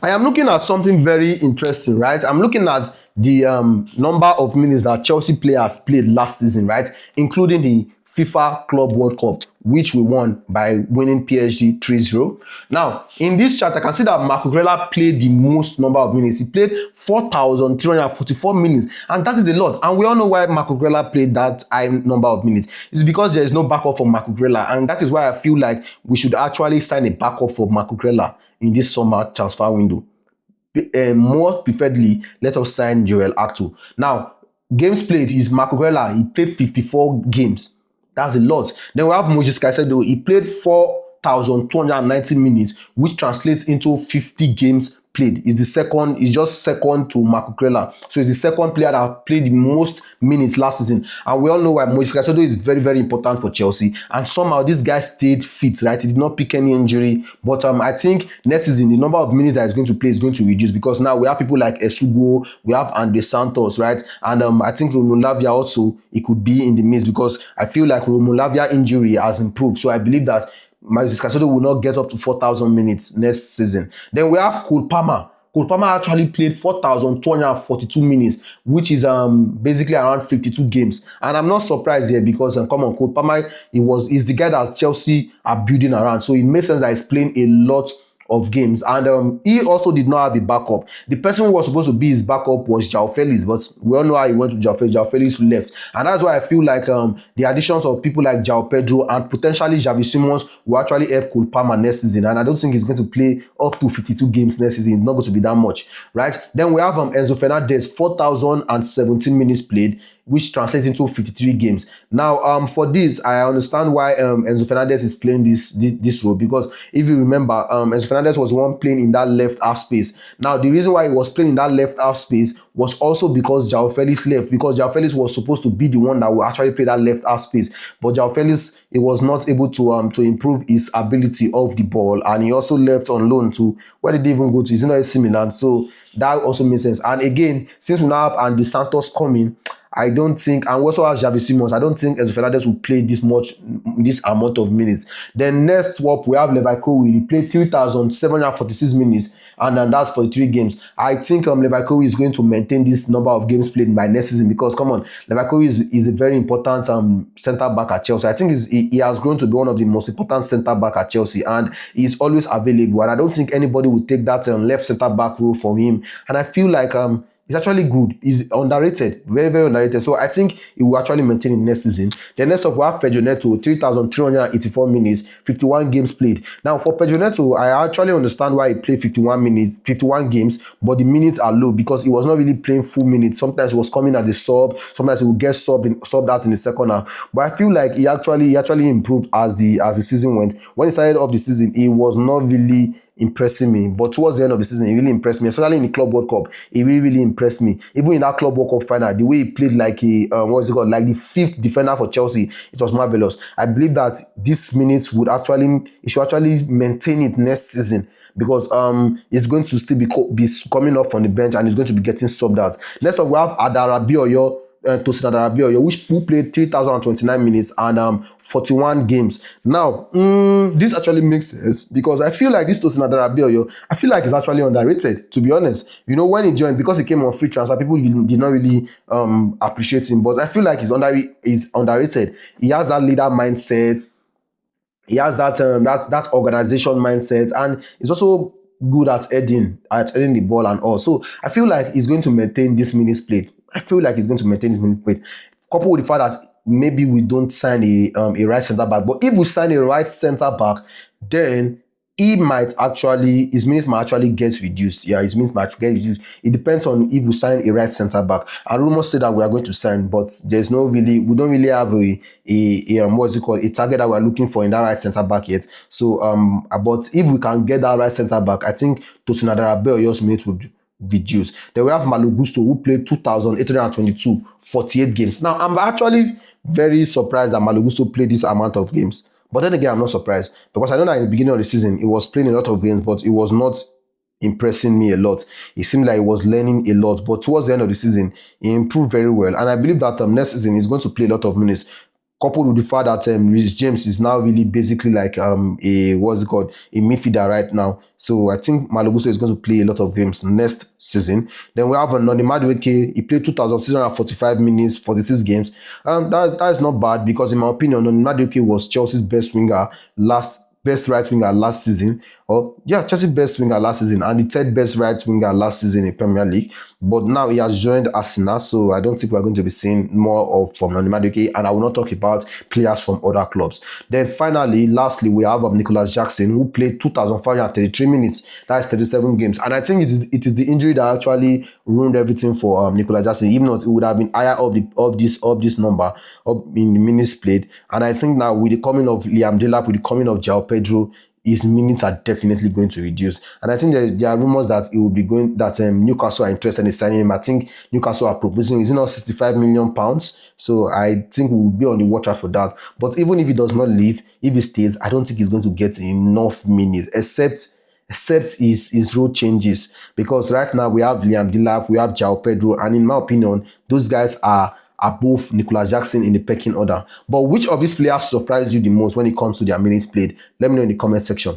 I am looking at something very interesting, right? I'm looking at the number of minutes that Chelsea players played last season, right? Including the FIFA Club World Cup, which we won by winning PSG 3-0. Now, in this chart, I can see that Marco Grella played the most number of minutes. He played 4,344 minutes, and that is a lot. And we all know why Marco Grella played that high number of minutes. It's because there is no backup for Marco Grella, and that is why I feel like we should actually sign a backup for Marco Grella in this summer transfer window. More preferably, let us sign Joel Acto. Now, games played is Marco Grella. He played 54 games. That's a lot. Then we have Moses Caicedo. He played 4,290 minutes, which translates into 50 games played. He's just second to Marco Grella. So he's the second player that played the most minutes last season. And we all know why Moses Caicedo is very, very important for Chelsea. And somehow this guy stayed fit, right? He did not pick any injury. But I think next season, the number of minutes that he's going to play is going to reduce, because now we have people like Esugo, we have Andre Santos, right? And I think Romelu Lavia also, he could be in the mix, because I feel like Romelu Lavia injury has improved. So I believe that Moses Caicedo will not get up to 4,000 minutes next season. Then we have Cole Palmer. Cole Palmer actually played 4,242 minutes, which is basically around 52 games. And I'm not surprised here, because come on, Cole Palmer, he's the guy that Chelsea are building around. So it makes sense that he's playing a lot of games. And he also did not have a backup. The person who was supposed to be his backup was João Felix, but we all know how he went to João Felix. João Felix left. And that's why I feel like the additions of people like João Pedro and potentially Xavi Simons will actually help Cole Palmer next season. And I don't think he's going to play up to 52 games next season. It's not going to be that much, right? Then we have Enzo Fernandez, 4,017 minutes played, which translates into 53 games. Now, for this, I understand why Enzo Fernandez is playing this role, because if you remember, Enzo Fernandez was the one playing in that left half space. Now, the reason why he was playing in that left half space was also because João Felix left, because João Felix was supposed to be the one that will actually play that left half space. But João Felix, he was not able to improve his ability of the ball, and he also left on loan to, where did he even go to? He's not AC Milan, so that also makes sense. And again, since we now have Andy Santos coming, I don't think, and we also have Xavi Simons, I don't think Enzo Fernandez will play this amount of minutes. Then next swap, we have Leverkusen. He played 3,746 minutes, and then that's 43 games. I think Leverkusen is going to maintain this number of games played by next season, because come on, Leverkusen is a very important centre back at Chelsea. I think he has grown to be one of the most important centre back at Chelsea, and he's always available. And I don't think anybody would take that left centre back role from him. And I feel like he's actually good. He's underrated, very, very underrated. So I think he will actually maintain it next season. Then next up, we have Pedro Neto, 3,384 minutes, 51 games played. Now, for Pedro Neto, I actually understand why he played 51 games, but the minutes are low, because he was not really playing full minutes. Sometimes he was coming as a sub, sometimes he would get subbed out in the second half. But I feel like he actually improved as the season went. When he started off the season, he was not really impressing me, but towards the end of the season, he really impressed me, especially in the Club World Cup. He really impressed me. Even in that Club World Cup final, the way he played like like the fifth defender for Chelsea, it was marvelous. I believe that this minutes he should actually maintain it next season, because he's going to still be coming off on the bench, and he's going to be getting subbed out. Next up, we have Adarabiyoyo, Tosin Adarabioyo, who played 3,029 minutes and 41 games. Now, this actually makes sense, because I feel like this Tosin Adarabioyo, I feel like he's actually underrated, to be honest. You know, when he joined, because he came on free transfer, people did not really appreciate him. But I feel like he's underrated. He has that leader mindset. He has that organization mindset, and he's also good at heading the ball and all. So I feel like he's going to maintain this minutes played. Coupled with the fact that maybe we don't sign a right centre back, but if we sign a right centre back, then his minutes might actually get reduced. Yeah, his minutes might get reduced. It depends on if we sign a right centre back. And rumors say that we are going to sign, but we don't really have a target that we're looking for in that right centre back yet. So but if we can get that right centre back, I think Tosin Adarabioyo's minutes would reduce. Then we have Malo Gusto, who played 2,822, 48 games. Now, I'm actually very surprised that Malo Gusto played this amount of games. But then again, I'm not surprised, because I know that in the beginning of the season, he was playing a lot of games, but it was not impressing me a lot. It seemed like he was learning a lot, but towards the end of the season, he improved very well. And I believe that next season, he's going to play a lot of minutes. coupled with the fact that Reece James is now really basically like a what's it called, a midfielder right now. So I think Malo Gusto is going to play a lot of games next season. Then we have Noni Madueke. He played 2,645 minutes, 46 games. That is not bad because in my opinion, Noni Madueke was Chelsea's best right winger last season. Or yeah, Chelsea best winger last season and the third best right winger last season in Premier League. But now he has joined Arsenal, so I don't think we're going to be seeing more of from Noni Madueke, and I will not talk about players from other clubs. Then finally, lastly, we have Nicholas Jackson, who played 2,533 minutes. That's 37 games. And I think it is the injury that actually ruined everything for Nicholas Jackson. If not, it would have been higher up this number up in the minutes played. And I think now with the coming of Liam Delap, with the coming of João Pedro, his minutes are definitely going to reduce. And I think there are rumors that it will be going that Newcastle are interested in signing him. I think Newcastle are proposing, is it not £65 million? So I think we'll be on the watch out for that. But even if he does not leave, if he stays, I don't think he's going to get enough minutes, except his role changes. Because right now we have Liam Delap, we have João Pedro, and in my opinion, those guys are above Nicholas Jackson in the pecking order. But which of these players surprised you the most when it comes to their minutes played? Let me know in the comment section.